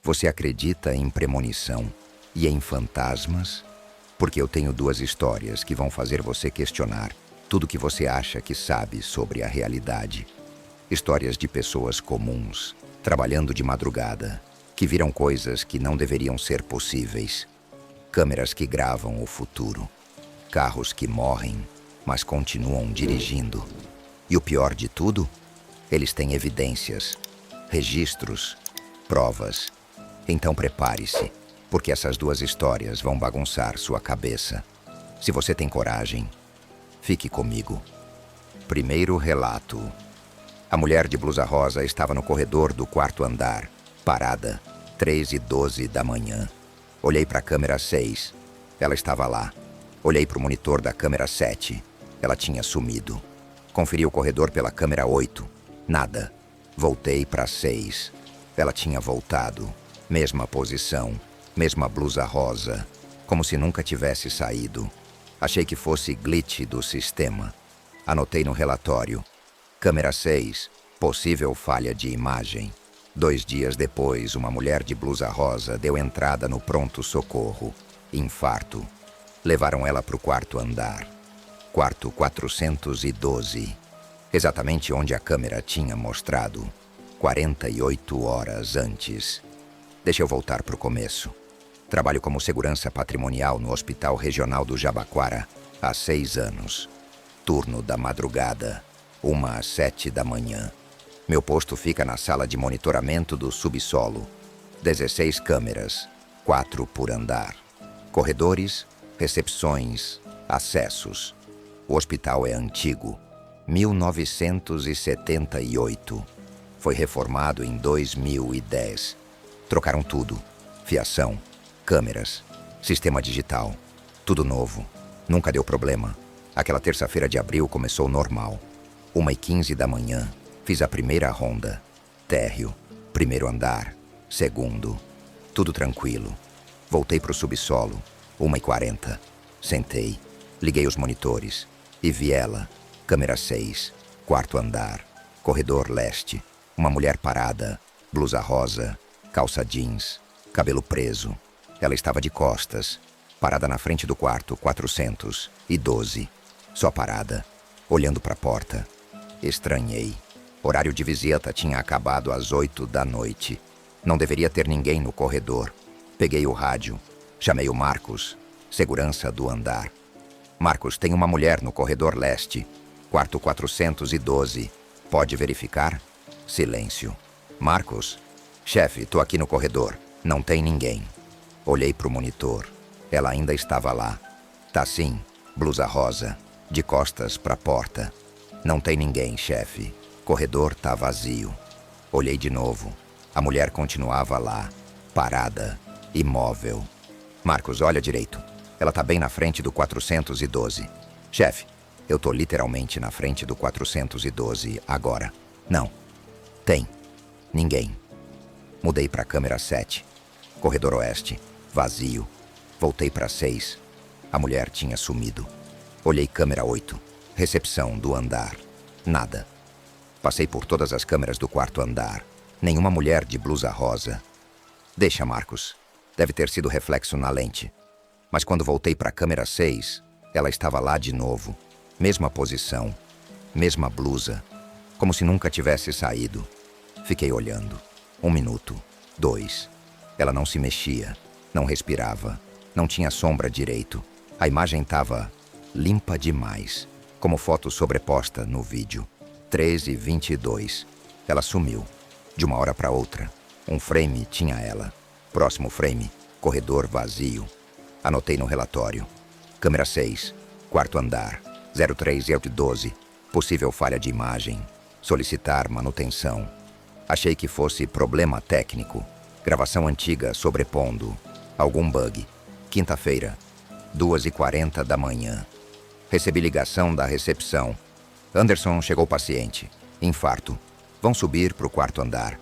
Você acredita em premonição e em fantasmas? Porque eu tenho duas histórias que vão fazer você questionar tudo que você acha que sabe sobre a realidade. Histórias de pessoas comuns, trabalhando de madrugada, que viram coisas que não deveriam ser possíveis. Câmeras que gravam o futuro. Carros que morrem, mas continuam dirigindo. E o pior de tudo? Eles têm evidências, registros, provas. Então prepare-se, porque essas duas histórias vão bagunçar sua cabeça. Se você tem coragem, fique comigo. Primeiro relato. A mulher de blusa rosa estava no corredor do quarto andar, parada, 3h12 da manhã. Olhei para a câmera 6. Ela estava lá. Olhei para o monitor da câmera 7. Ela tinha sumido. Conferi o corredor pela câmera 8. Nada. Voltei para 6. Ela tinha voltado. Mesma posição. Mesma blusa rosa. Como se nunca tivesse saído. Achei que fosse glitch do sistema. Anotei no relatório. Câmera 6. Possível falha de imagem. 2 dias depois, uma mulher de blusa rosa deu entrada no pronto-socorro. Infarto. Levaram ela para o quarto andar. Quarto 412. Exatamente onde a câmera tinha mostrado. 48 horas antes. Deixa eu voltar para o começo. Trabalho como segurança patrimonial no Hospital Regional do Jabaquara há 6 anos. Turno da madrugada, 1 às 7 da manhã. Meu posto fica na sala de monitoramento do subsolo. 16 câmeras, 4 por andar. Corredores, recepções, acessos. O hospital é antigo, 1978. Foi reformado em 2010. Trocaram tudo, fiação, câmeras, sistema digital, tudo novo. Nunca deu problema. Aquela terça-feira de abril começou normal. 1h15 da manhã, fiz a primeira ronda. Térreo, primeiro andar, segundo. Tudo tranquilo. Voltei para o subsolo, 1h40. Sentei, liguei os monitores e vi ela, câmera 6, quarto andar, corredor leste. Uma mulher parada, blusa rosa, calça jeans, cabelo preso. Ela estava de costas, parada na frente do quarto 412. Só parada, olhando para a porta. Estranhei. Horário de visita tinha acabado às 8 da noite. Não deveria ter ninguém no corredor. Peguei o rádio, chamei o Marcos, segurança do andar. Marcos, tem uma mulher no corredor leste, quarto 412. Pode verificar? Silêncio. Marcos? Chefe, tô aqui no corredor. Não tem ninguém. Olhei pro monitor. Ela ainda estava lá. Tá sim, blusa rosa, de costas pra porta. Não tem ninguém, chefe. Corredor tá vazio. Olhei de novo. A mulher continuava lá, parada, imóvel. Marcos, olha direito. Ela tá bem na frente do 412. Chefe, eu tô literalmente na frente do 412 agora. Não. Tem. Ninguém. Mudei pra câmera 7. Corredor oeste. Vazio. Voltei pra 6. A mulher tinha sumido. Olhei câmera 8. Recepção do andar. Nada. Passei por todas as câmeras do quarto andar. Nenhuma mulher de blusa rosa. Deixa, Marcos. Deve ter sido reflexo na lente. Mas quando voltei pra câmera 6, ela estava lá de novo. Mesma posição. Mesma blusa. Como se nunca tivesse saído. Fiquei olhando. 1 minuto. 2. Ela não se mexia. Não respirava. Não tinha sombra direito. A imagem estava limpa demais. Como foto sobreposta no vídeo. 3h22. Ela sumiu. De uma hora para outra. Um frame tinha ela. Próximo frame. Corredor vazio. Anotei no relatório. Câmera 6. Quarto andar. 0312. Possível falha de imagem. Solicitar manutenção. Achei que fosse problema técnico. Gravação antiga sobrepondo. Algum bug. Quinta-feira. 2h40 da manhã. Recebi ligação da recepção. Anderson, chegou o paciente. Infarto. Vão subir para o quarto andar.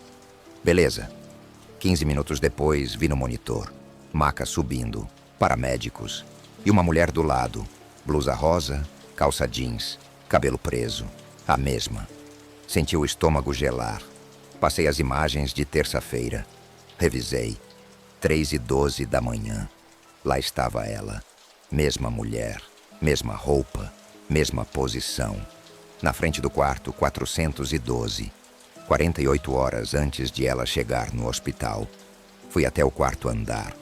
Beleza. 15 minutos depois, vi no monitor. Maca subindo. Paramédicos. E uma mulher do lado. Blusa rosa, calça jeans, cabelo preso. A mesma. Senti o estômago gelar. Passei as imagens de terça-feira. Revisei. 3h12 da manhã. Lá estava ela. Mesma mulher, mesma roupa, mesma posição. Na frente do quarto, 412. 48 horas antes de ela chegar no hospital. Fui até o quarto andar.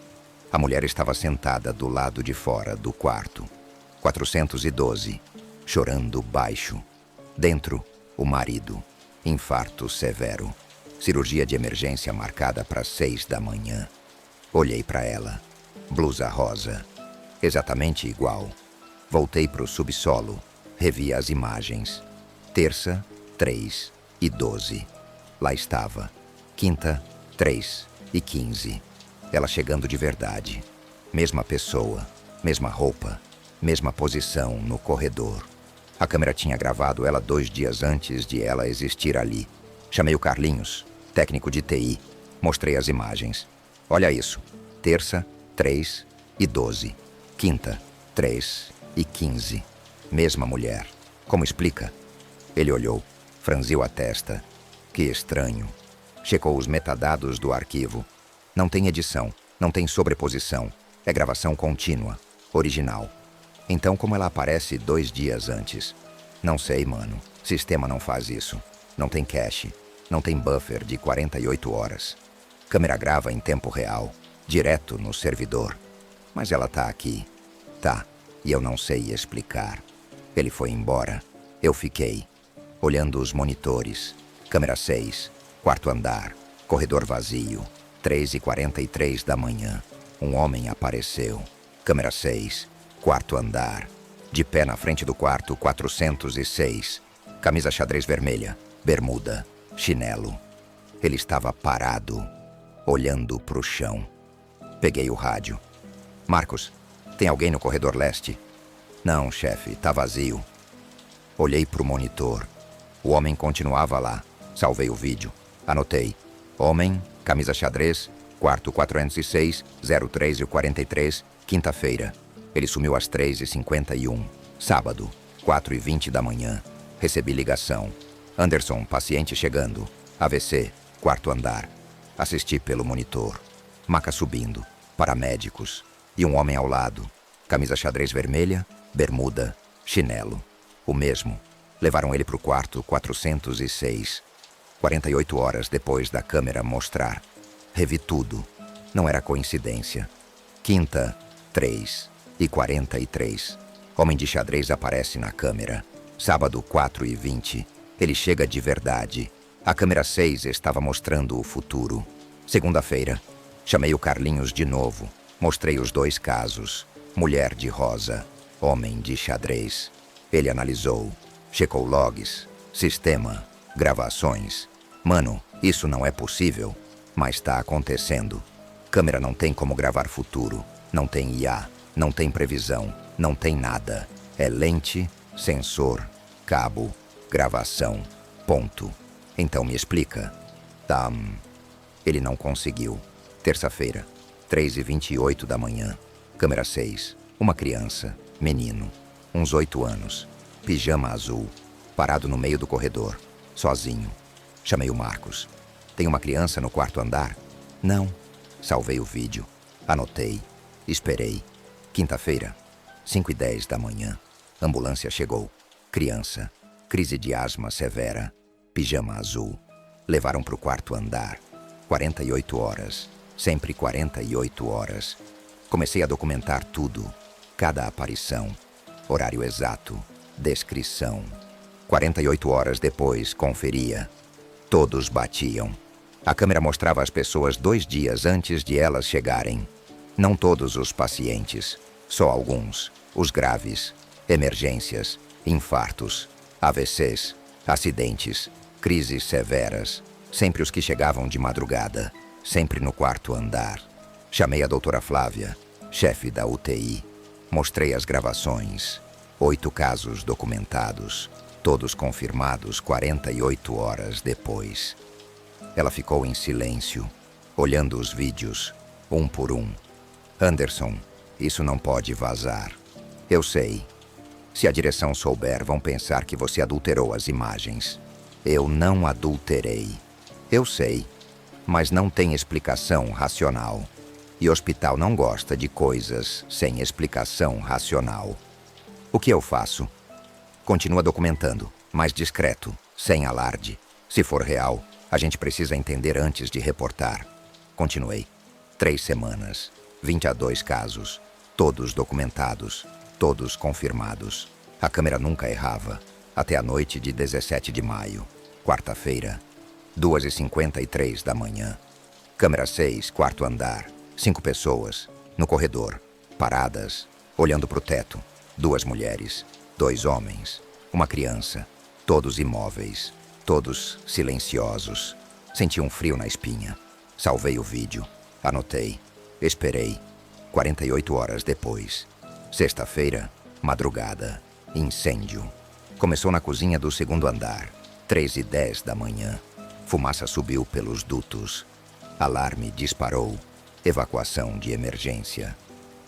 A mulher estava sentada do lado de fora do quarto. 412. Chorando baixo. Dentro, o marido. Infarto severo. Cirurgia de emergência marcada para 6 da manhã. Olhei para ela. Blusa rosa. Exatamente igual. Voltei para o subsolo. Revi as imagens. Terça, 3h12. Lá estava. Quinta, 3h15. Ela chegando de verdade. Mesma pessoa. Mesma roupa. Mesma posição no corredor. A câmera tinha gravado ela 2 dias antes de ela existir ali. Chamei o Carlinhos, técnico de TI. Mostrei as imagens. Olha isso. Terça, 3h12. Quinta, 3h15. Mesma mulher. Como explica? Ele olhou, franziu a testa. Que estranho. Checou os metadados do arquivo. Não tem edição, não tem sobreposição. É gravação contínua, original. Então como ela aparece 2 dias antes? Não sei, mano. Sistema não faz isso. Não tem cache. Não tem buffer de 48 horas. Câmera grava em tempo real, direto no servidor. Mas ela tá aqui. Tá. E eu não sei explicar. Ele foi embora. Eu fiquei. Olhando os monitores. Câmera 6. Quarto andar. Corredor vazio. 3h43 da manhã. Um homem apareceu. Câmera 6. Quarto andar. De pé na frente do quarto, 406. Camisa xadrez vermelha. Bermuda. Chinelo. Ele estava parado, olhando pro chão. Peguei o rádio. Marcos, tem alguém no corredor leste? Não, chefe, tá vazio. Olhei pro monitor. O homem continuava lá. Salvei o vídeo. Anotei. Homem, camisa xadrez, quarto 406, 03h43, quinta-feira. Ele sumiu às 3h51. Sábado, 4h20 da manhã. Recebi ligação. Anderson, paciente chegando. AVC, quarto andar. Assisti pelo monitor. Maca subindo. Paramédicos. E um homem ao lado. Camisa xadrez vermelha, bermuda, chinelo. O mesmo. Levaram ele pro quarto 406. 48 horas depois da câmera mostrar. Revi tudo. Não era coincidência. Quinta, 3h43. Homem de xadrez aparece na câmera. Sábado, 4h20. Ele chega de verdade. A câmera 6 estava mostrando o futuro. Segunda-feira. Chamei o Carlinhos de novo. Mostrei os 2 casos. Mulher de rosa. Homem de xadrez. Ele analisou. Checou logs. Sistema. Gravações. Mano, isso não é possível. Mas tá acontecendo. Câmera não tem como gravar futuro. Não tem IA. Não tem previsão. Não tem nada. É lente, sensor, cabo, gravação. Ponto. Então me explica. Tá. Ele não conseguiu. Terça-feira, 3h28 da manhã. Câmera 6. Uma criança. Menino. Uns 8 anos. Pijama azul. Parado no meio do corredor. Sozinho. Chamei o Marcos. Tem uma criança no quarto andar? Não. Salvei o vídeo. Anotei. Esperei. Quinta-feira, 5h10 da manhã. Ambulância chegou. Criança. Crise de asma severa. Pijama azul. Levaram pro quarto andar. 48 horas. Sempre 48 horas. Comecei a documentar tudo. Cada aparição. Horário exato. Descrição. 48 horas depois, conferia. Todos batiam. A câmera mostrava as pessoas 2 dias antes de elas chegarem. Não todos os pacientes. Só alguns. Os graves. Emergências. Infartos. AVCs. Acidentes. Crises severas. Sempre os que chegavam de madrugada. Sempre no quarto andar. Chamei a doutora Flávia, chefe da UTI. Mostrei as gravações. 8 casos documentados. Todos confirmados 48 horas depois. Ela ficou em silêncio, olhando os vídeos, um por um. Anderson, isso não pode vazar. Eu sei. Se a direção souber, vão pensar que você adulterou as imagens. Eu não adulterei. Eu sei. mas não tem explicação racional. E hospital não gosta de coisas sem explicação racional. O que eu faço? Continua documentando, mais discreto, sem alarde. Se for real, a gente precisa entender antes de reportar. Continuei. 3 semanas, 22 casos, todos documentados, todos confirmados. A câmera nunca errava, até a noite de 17 de maio, quarta-feira, 2h53 da manhã. Câmera 6, quarto andar, 5 pessoas, no corredor, paradas, olhando para o teto. 2 mulheres, 2 homens, uma criança, todos imóveis, todos silenciosos. Senti um frio na espinha. Salvei o vídeo, anotei, esperei. 48 horas depois, sexta-feira, madrugada, incêndio. Começou na cozinha do segundo andar, 3h10 da manhã. Fumaça subiu pelos dutos. Alarme disparou. Evacuação de emergência.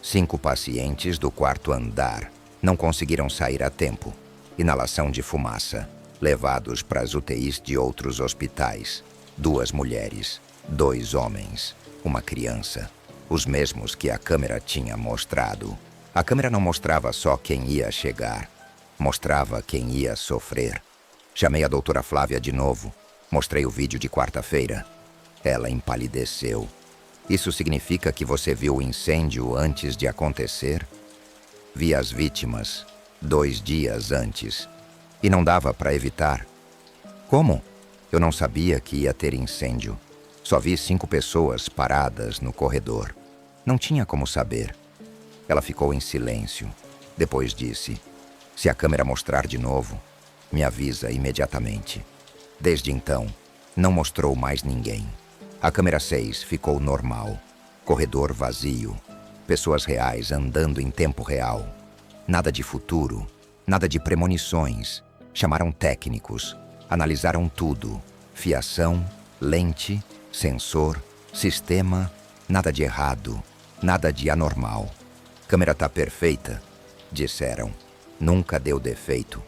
5 pacientes do quarto andar não conseguiram sair a tempo. Inalação de fumaça. Levados para as UTIs de outros hospitais. 2 mulheres, 2 homens, uma criança. Os mesmos que a câmera tinha mostrado. A câmera não mostrava só quem ia chegar. Mostrava quem ia sofrer. Chamei a doutora Flávia de novo. Mostrei o vídeo de quarta-feira. Ela empalideceu. Isso significa que você viu o incêndio antes de acontecer? Vi as vítimas 2 dias antes. E não dava para evitar. Como? Eu não sabia que ia ter incêndio. Só vi 5 pessoas paradas no corredor. Não tinha como saber. Ela ficou em silêncio. Depois disse: se a câmera mostrar de novo, me avisa imediatamente. Desde então, não mostrou mais ninguém. A câmera 6 ficou normal. Corredor vazio. Pessoas reais andando em tempo real. Nada de futuro. Nada de premonições. Chamaram técnicos. Analisaram tudo. Fiação, lente, sensor, sistema. Nada de errado. Nada de anormal. Câmera tá perfeita, disseram. Nunca deu defeito.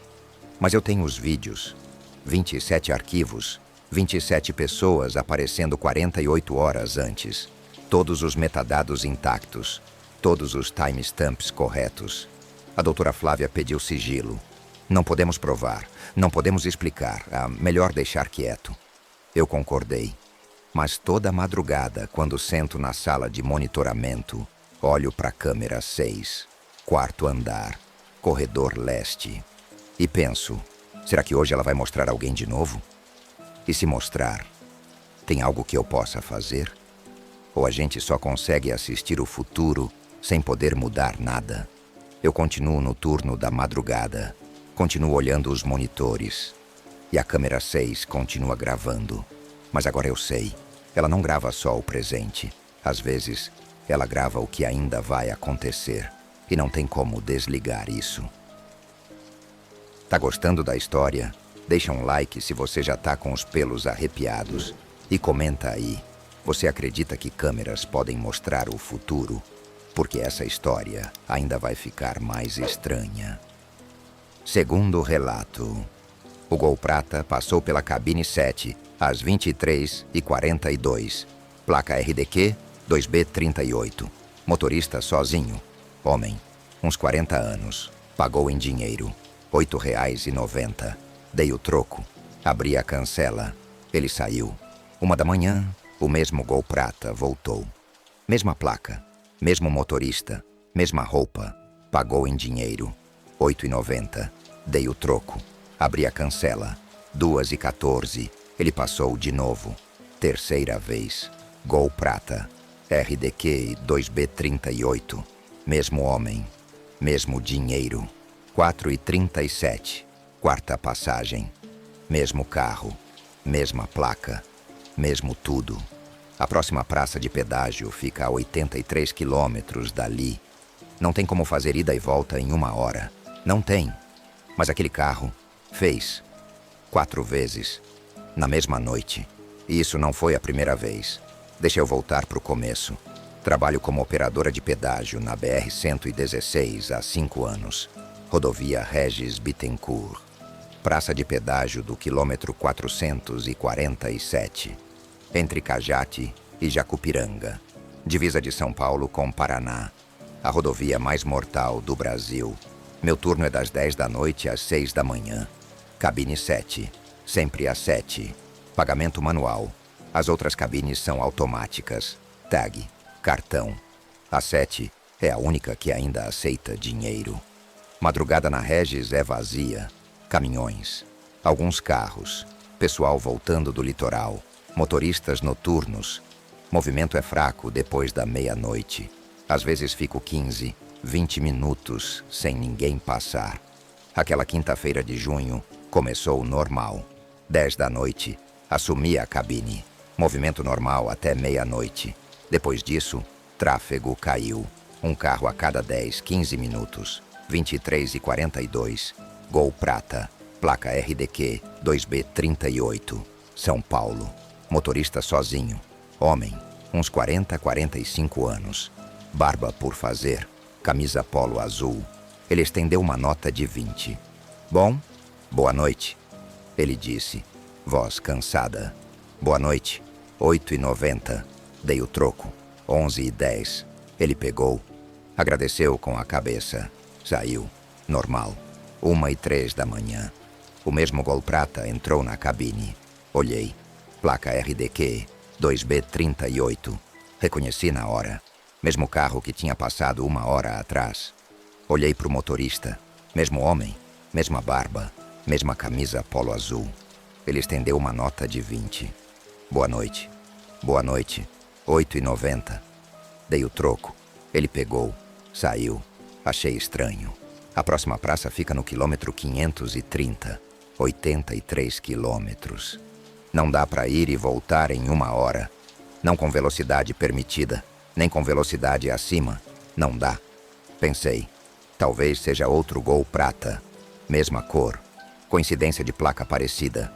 Mas eu tenho os vídeos. 27 arquivos. 27 pessoas aparecendo 48 horas antes. Todos os metadados intactos. Todos os timestamps corretos. A doutora Flávia pediu sigilo. Não podemos provar. Não podemos explicar. Melhor deixar quieto. Eu concordei. Mas toda madrugada, quando sento na sala de monitoramento, olho para a câmera 6, quarto andar, corredor leste, e penso, será que hoje ela vai mostrar alguém de novo? E se mostrar, tem algo que eu possa fazer? Ou a gente só consegue assistir o futuro sem poder mudar nada? Eu continuo no turno da madrugada, continuo olhando os monitores, e a câmera 6 continua gravando. Mas agora eu sei, ela não grava só o presente. Às vezes, ela grava o que ainda vai acontecer. E não tem como desligar isso. Tá gostando da história? Deixa um like se você já tá com os pelos arrepiados. E comenta aí, você acredita que câmeras podem mostrar o futuro? Porque essa história ainda vai ficar mais estranha. Segundo relato, o Gol Prata passou pela cabine 7 às 23h42. Placa RDQ 2B38. Motorista sozinho. Homem, uns 40 anos. Pagou em dinheiro. R$ 8,90. Dei o troco. Abri a cancela. Ele saiu. 1 da manhã, o mesmo Gol Prata voltou. Mesma placa. Mesmo motorista. Mesma roupa. Pagou em dinheiro. R$ 8,90. Dei o troco. Abri a cancela. 2h14. Ele passou de novo. Terceira vez. Gol Prata. RDQ 2B38. Mesmo homem. Mesmo dinheiro. 4h37. Quarta passagem. Mesmo carro. Mesma placa. Mesmo tudo. A próxima praça de pedágio fica a 83 quilômetros dali. Não tem como fazer ida e volta em 1 hora. Não tem. Mas aquele carro fez 4 vezes. Na mesma noite. E isso não foi a primeira vez. Deixa eu voltar para o começo. Trabalho como operadora de pedágio na BR-116 há 5 anos. Rodovia Regis Bittencourt. Praça de pedágio do quilômetro 447. entre Cajate e Jacupiranga, divisa de São Paulo com Paraná, a rodovia mais mortal do Brasil. Meu turno é das 10 da noite às 6 da manhã. Cabine 7, sempre às 7. Pagamento manual. As outras cabines são automáticas. Tag, cartão. A 7 é a única que ainda aceita dinheiro. Madrugada na Regis é vazia. Caminhões, alguns carros, pessoal voltando do litoral, motoristas noturnos. Movimento é fraco depois da meia-noite. Às vezes fico 15, 20 minutos sem ninguém passar. Aquela quinta-feira de junho começou normal. 10 da noite, assumi a cabine. Movimento normal até meia-noite. Depois disso, tráfego caiu. Um carro a cada 10, 15 minutos. 23 e 42. Gol prata. Placa RDQ 2B38. São Paulo. Motorista sozinho. Homem. Uns 40, 45 anos. Barba por fazer. Camisa polo azul. Ele estendeu uma nota de 20. Bom? Boa noite. Ele disse. Voz cansada. Boa noite. 8,90. Dei o troco. 11,10. Ele pegou. Agradeceu com a cabeça. Saiu. Normal. 1h03 da manhã. O mesmo Gol Prata entrou na cabine. Olhei. Placa RDQ 2B38. Reconheci na hora. Mesmo carro que tinha passado 1 hora atrás. Olhei para o motorista. Mesmo homem. Mesma barba. Mesma camisa polo azul. Ele estendeu uma nota de 20. Boa noite. Boa noite. 8,90. Dei o troco. Ele pegou. Saiu. Achei estranho. A próxima praça fica no quilômetro 530. 83 quilômetros. Não dá para ir e voltar em 1 hora. Não com velocidade permitida, nem com velocidade acima. Não dá. Pensei. Talvez seja outro Gol Prata. Mesma cor. Coincidência de placa parecida.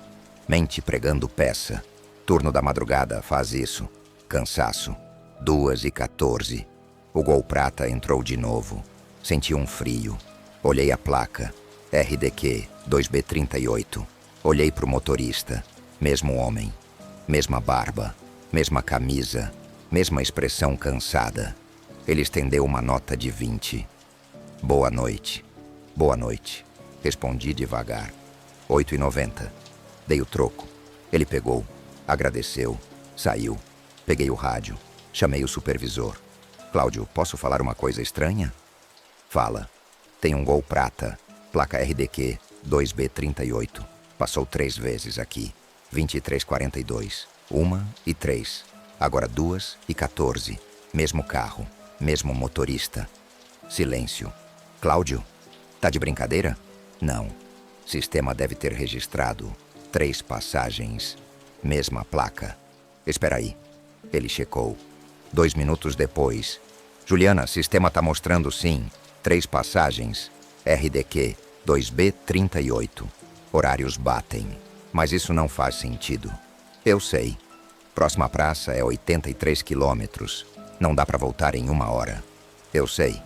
Mente pregando peça. Turno da madrugada faz isso. Cansaço. 2h14. O Gol Prata entrou de novo. Senti um frio. Olhei a placa. RDQ 2B38. Olhei pro motorista. Mesmo homem. Mesma barba. Mesma camisa. Mesma expressão cansada. Ele estendeu uma nota de 20. Boa noite. Boa noite. Respondi devagar. 8,90. Dei o troco. Ele pegou. Agradeceu. Saiu. Peguei o rádio. Chamei o supervisor. Cláudio, posso falar uma coisa estranha? Fala. Tem um Gol Prata. Placa RDQ 2B38. Passou 3 vezes aqui. 23h42. 1h03. Agora 2h14. Mesmo carro. Mesmo motorista. Silêncio. Cláudio, tá de brincadeira? Não. Sistema deve ter registrado 3 passagens. Mesma placa. Espera aí. Ele checou. 2 minutos depois. Juliana, sistema tá mostrando sim. 3 passagens. RDQ 2B38. Horários batem. Mas isso não faz sentido. Eu sei. Próxima praça é 83 quilômetros. Não dá pra voltar em 1 hora. Eu sei.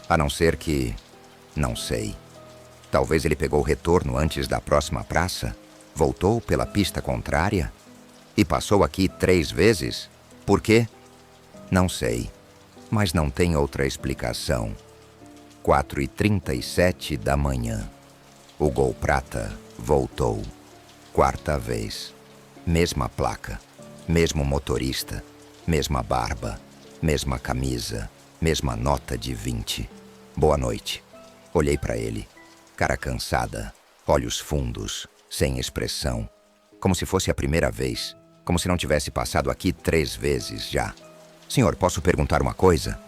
A não ser que... Não sei. Talvez ele pegou o retorno antes da próxima praça? Voltou pela pista contrária? E passou aqui 3 vezes? Por quê? Não sei. Mas não tem outra explicação. 4h37 da manhã. O Gol Prata voltou. 4ª vez. Mesma placa. Mesmo motorista. Mesma barba. Mesma camisa. Mesma nota de 20. Boa noite. Olhei para ele. Cara cansada. Olhos fundos. Sem expressão. Como se fosse a primeira vez. Como se não tivesse passado aqui 3 vezes já. Senhor, posso perguntar uma coisa?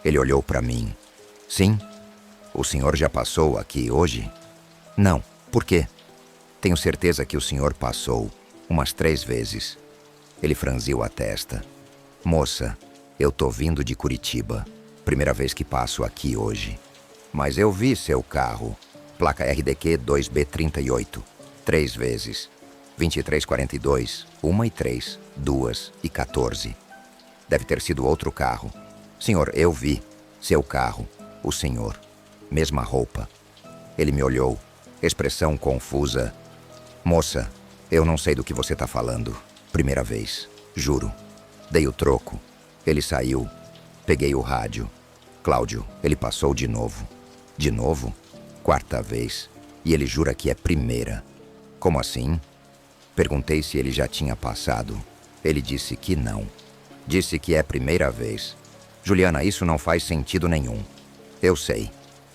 Ele olhou para mim. Sim? O senhor já passou aqui hoje? Não. Por quê? Tenho certeza que o senhor passou umas 3 vezes. Ele franziu a testa. Moça, eu tô vindo de Curitiba. Primeira vez que passo aqui hoje. Mas eu vi seu carro. Placa RDQ 2B38. 3 vezes. 23h42, 1h03, 2h14. Deve ter sido outro carro. Senhor, eu vi. Seu carro. O senhor. Mesma roupa. Ele me olhou. Expressão confusa. Moça, eu não sei do que você tá falando. Primeira vez. Juro. Dei o troco. Ele saiu. Peguei o rádio. Cláudio, ele passou de novo. De novo? Quarta vez. E ele jura que é primeira. Como assim? Perguntei se ele já tinha passado. Ele disse que não. Disse que é primeira vez. Juliana, isso não faz sentido nenhum. Eu sei.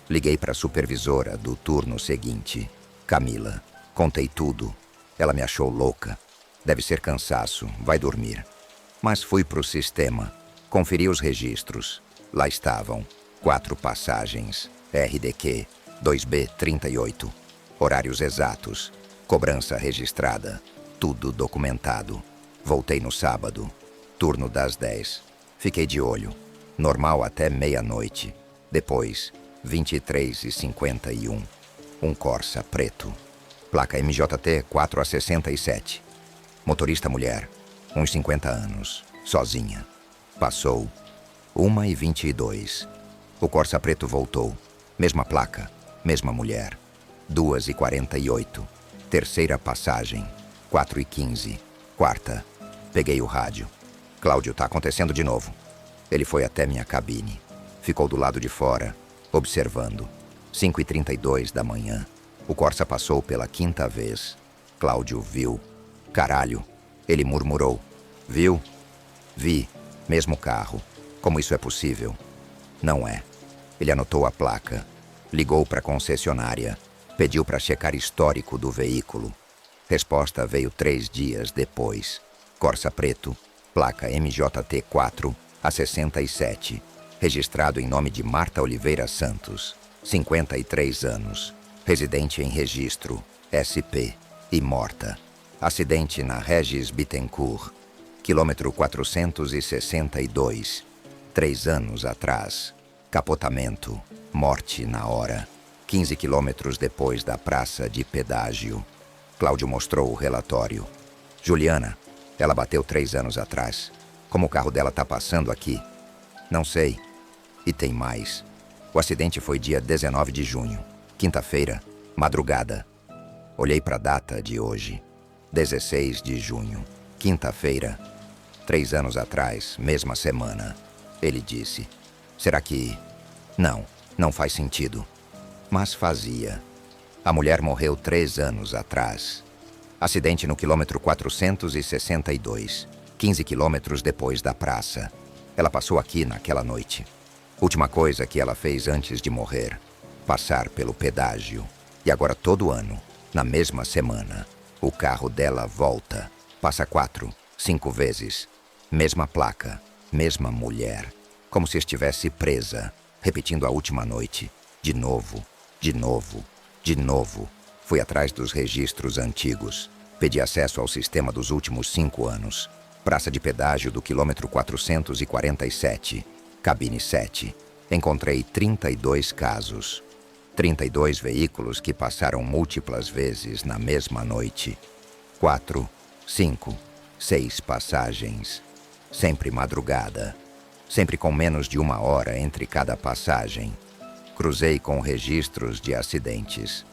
Liguei para a supervisora do turno seguinte, Camila. Contei tudo. Ela me achou louca. Deve ser cansaço, vai dormir. Mas fui para o sistema. Conferi os registros. Lá estavam 4 passagens, RDQ 2B38. Horários exatos. Cobrança registrada. Tudo documentado. Voltei no sábado. Turno das 10. Fiquei de olho. Normal até meia-noite. Depois, 23h51. Um Corsa preto. Placa MJT 4A67. Motorista mulher. Uns 50 anos. Sozinha. Passou. 1h22. O Corsa preto voltou. Mesma placa. Mesma mulher. 2h48. Terceira passagem. 4h15. Quarta. Peguei o rádio. Cláudio, tá acontecendo de novo. Ele foi até minha cabine. Ficou do lado de fora, observando. 5h32 da manhã. O Corsa passou pela 5ª vez. Cláudio viu. Caralho. Ele murmurou. Viu? Vi. Mesmo carro. Como isso é possível? Não é. Ele anotou a placa. Ligou para a concessionária. Pediu para checar histórico do veículo. Resposta veio 3 dias depois. Corsa preto. Placa MJT 4A67. Registrado em nome de Marta Oliveira Santos. 53 anos. Residente em registro. SP. E morta. Acidente na Regis Bittencourt. Quilômetro 462. 3 anos atrás. Capotamento. Morte na hora. 15 quilômetros depois da praça de pedágio. Cláudio mostrou o relatório. Juliana, ela bateu 3 anos atrás. Como o carro dela tá passando aqui? Não sei. E tem mais. O acidente foi dia 19 de junho. Quinta-feira, madrugada. Olhei para a data de hoje. 16 de junho. Quinta-feira. 3 anos atrás, mesma semana. Ele disse. Será que... Não faz sentido. Mas fazia. A mulher morreu 3 anos atrás. Acidente no quilômetro 462. 15 quilômetros depois da praça. Ela passou aqui naquela noite. Última coisa que ela fez antes de morrer. Passar pelo pedágio. E agora todo ano, na mesma semana, o carro dela volta. Passa 4, 5 vezes. Mesma placa, mesma mulher. Como se estivesse presa, repetindo a última noite. De novo, de novo, de novo. Fui atrás dos registros antigos. Pedi acesso ao sistema dos últimos 5 anos. Praça de pedágio do quilômetro 447, cabine 7. Encontrei 32 casos. 32 veículos que passaram múltiplas vezes na mesma noite. 4, 5, 6 passagens. Sempre madrugada. Sempre com menos de 1 hora entre cada passagem. Cruzei com registros de acidentes.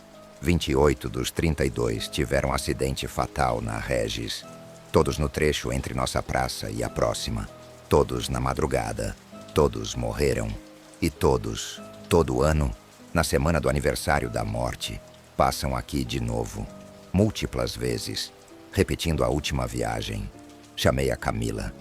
28 dos 32 tiveram acidente fatal na Regis. Todos no trecho entre nossa praça e a próxima. Todos na madrugada. Todos morreram. E todos, todo ano, na semana do aniversário da morte, passam aqui de novo. Múltiplas vezes. Repetindo a última viagem. Chamei a Camila.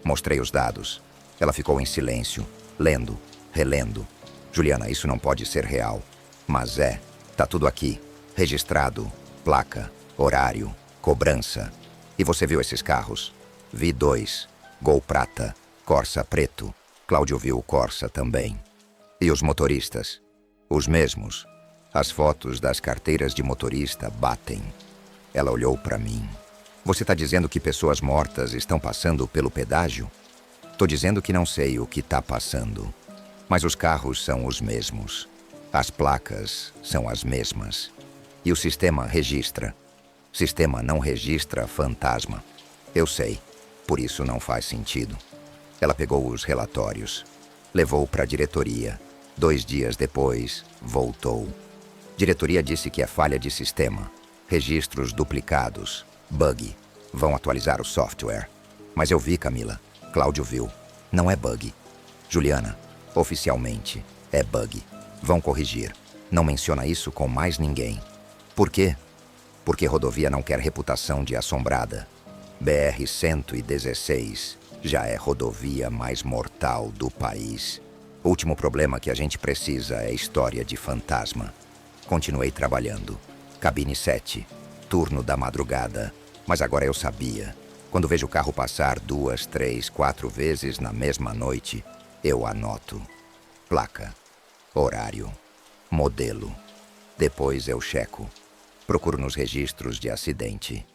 Mostrei os dados. Ela ficou em silêncio, lendo, relendo. Juliana, isso não pode ser real. Mas é. Tá tudo aqui. Registrado, placa, horário, cobrança. E você viu esses carros? Vi 2. Gol prata, Corsa preto. Cláudio viu o Corsa também. E os motoristas? Os mesmos. As fotos das carteiras de motorista batem. Ela olhou para mim. Você tá dizendo que pessoas mortas estão passando pelo pedágio? Tô dizendo que não sei o que tá passando. Mas os carros são os mesmos. As placas são as mesmas. E o sistema registra. Sistema não registra fantasma. Eu sei. Por isso não faz sentido. Ela pegou os relatórios. Levou para a diretoria. 2 dias depois, voltou. Diretoria disse que é falha de sistema. Registros duplicados. Bug. Vão atualizar o software. Mas eu vi, Camila. Cláudio viu. Não é bug. Juliana, oficialmente, é bug. Vão corrigir. Não menciona isso com mais ninguém. Por quê? Porque rodovia não quer reputação de assombrada. BR-116 já é rodovia mais mortal do país. O último problema que a gente precisa é história de fantasma. Continuei trabalhando. Cabine 7, turno da madrugada. Mas agora eu sabia. Quando vejo o carro passar 2, 3, 4 vezes na mesma noite, eu anoto. Placa, horário, modelo. Depois eu checo. Procuro nos registros de acidente.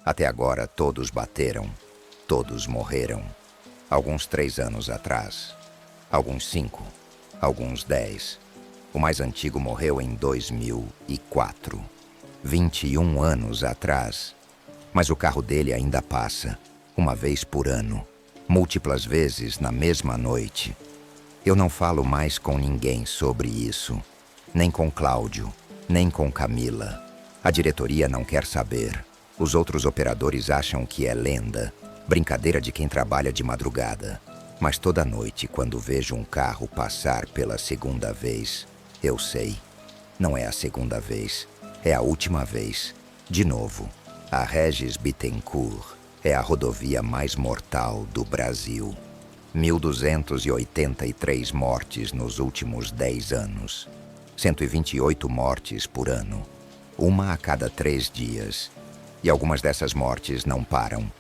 Até agora todos bateram. Todos morreram. Alguns 3 anos atrás. Alguns 5. Alguns 10. O mais antigo morreu em 2004. 21 anos atrás. Mas o carro dele ainda passa. Uma vez por ano. Múltiplas vezes na mesma noite. Eu não falo mais com ninguém sobre isso. Nem com Cláudio. Nem com Camila. A diretoria não quer saber. Os outros operadores acham que é lenda. Brincadeira de quem trabalha de madrugada. Mas toda noite, quando vejo um carro passar pela segunda vez, eu sei. Não é a segunda vez. É a última vez. De novo. A Regis Bittencourt é a rodovia mais mortal do Brasil. 1.283 mortes nos últimos 10 anos. 128 mortes por ano. Uma a cada 3 dias. E algumas dessas mortes não param.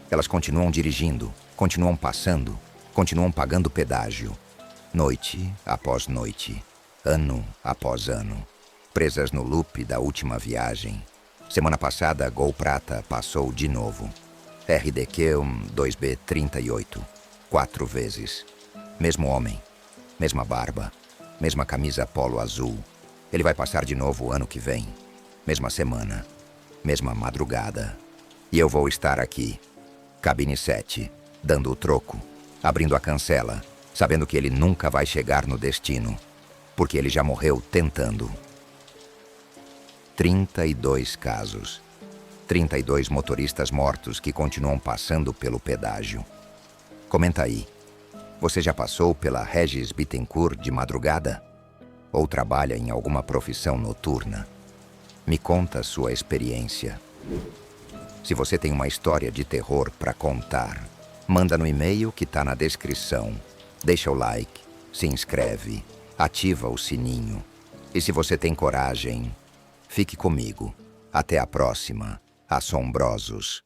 Elas continuam dirigindo, continuam passando, continuam pagando pedágio. Noite após noite, ano após ano. Presas no loop da última viagem. Semana passada, Gol Prata passou de novo. RDQ 2B38. 4 vezes. Mesmo homem, mesma barba, mesma camisa polo azul. Ele vai passar de novo o ano que vem. Mesma semana, mesma madrugada. E eu vou estar aqui, cabine 7, dando o troco, abrindo a cancela, sabendo que ele nunca vai chegar no destino, porque ele já morreu tentando. 32 casos. 32 motoristas mortos que continuam passando pelo pedágio. Comenta aí. Você já passou pela Regis Bittencourt de madrugada? Ou trabalha em alguma profissão noturna? Me conta sua experiência. Se você tem uma história de terror para contar, manda no e-mail que tá na descrição. Deixa o like, se inscreve, ativa o sininho. E se você tem coragem, fique comigo. Até a próxima, assombrosos.